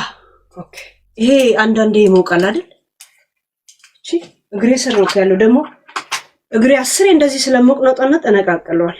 Speaker 1: ኦኬ። ይሄ አንዳንዴ ይሞቃል አይደል? እቺ እግሬ ስር ነው ያለው። ደግሞ እግሬ 10 እንደዚህ ስለሞቅነጠነ ተነቃቅለዋል።